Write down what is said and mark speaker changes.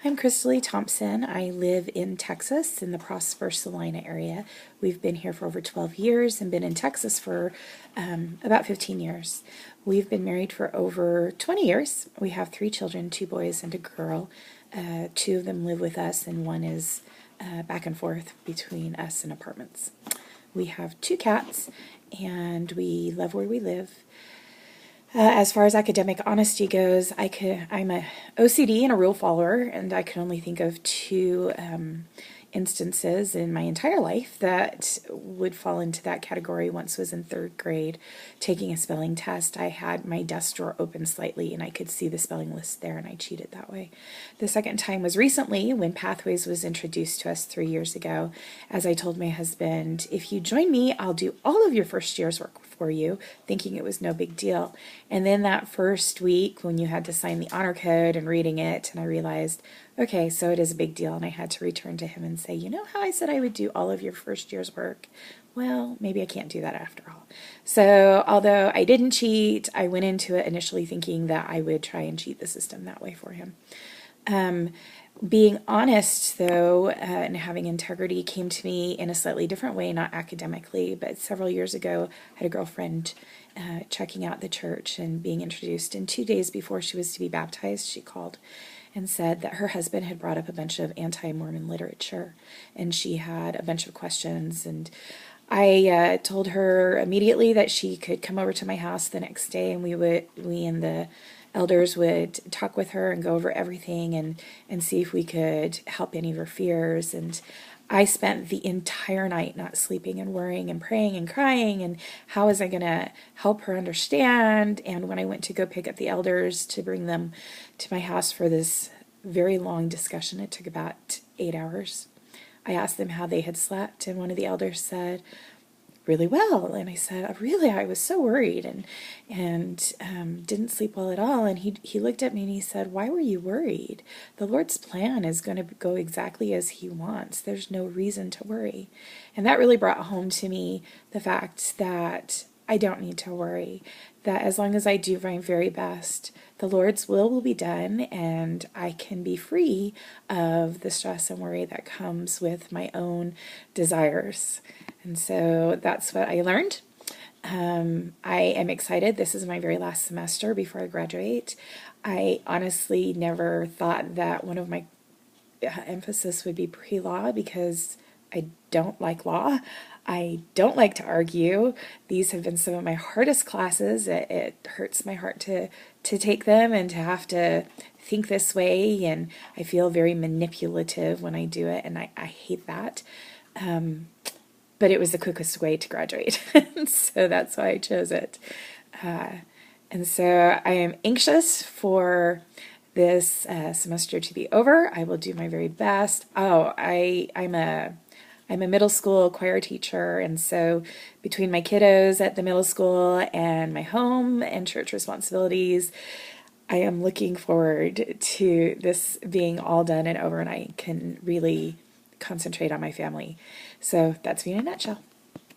Speaker 1: I'm Crystal Thompson. I live in Texas in the Prosper Salina area. We've been here for over 12 years and been in Texas for about 15 years. We've been married for over 20 years. We have 3 children, 2 boys and a girl. 2 of them live with us and 1 is back and forth between us and apartments. We have 2 cats and we love where we live. As far as academic honesty goes, I'm a OCD and a rule follower, and I can only think of 2 instances in my entire life that would fall into that category. Once was in 3rd grade, taking a spelling test. I had my desk drawer open slightly, and I could see the spelling list there, and I cheated that way. The second time was recently when Pathways was introduced to us 3 years ago. As I told my husband, if you join me, I'll do all of your first year's work for you, thinking it was no big deal. And then that first week when you had to sign the honor code and reading it, and I realized, okay, so it is a big deal, and I had to return to him and say, you know how I said I would do all of your first year's work? Well, maybe I can't do that after all. So although I didn't cheat, I went into it initially thinking that I would try and cheat the system that way for him. Being honest, though, and having integrity came to me in a slightly different way, not academically, but several years ago, I had a girlfriend checking out the church and being introduced, and 2 days before she was to be baptized, she called and said that her husband had brought up a bunch of anti-Mormon literature, and she had a bunch of questions, and I told her immediately that she could come over to my house the next day, and we and the elders would talk with her and go over everything and see if we could help any of her fears. And I spent the entire night not sleeping and worrying and praying and crying, and how was I going to help her understand? And when I went to go pick up the elders to bring them to my house for this very long discussion, it took about 8 hours. I asked them how they had slept, and one of the elders said, really well. And I said, really, I was so worried and didn't sleep well at all. And he looked at me and he said, why were you worried? The Lord's plan is going to go exactly as he wants. There's no reason to worry. And that really brought home to me the fact that I don't need to worry, that as long as I do my very best, the Lord's will be done, and I can be free of the stress and worry that comes with my own desires. And so that's what I learned. I am excited. This is my very last semester before I graduate. I honestly never thought that one of my emphasis would be pre-law, because I don't like law. I don't like to argue. These have been some of my hardest classes. It hurts my heart to take them and to have to think this way, and I feel very manipulative when I do it, and I hate that. But it was the quickest way to graduate, so that's why I chose it. And so I am anxious for this semester to be over. I will do my very best. I'm a middle school choir teacher, and so between my kiddos at the middle school and my home and church responsibilities, I am looking forward to this being all done and over, and I can really concentrate on my family. So that's me in a nutshell.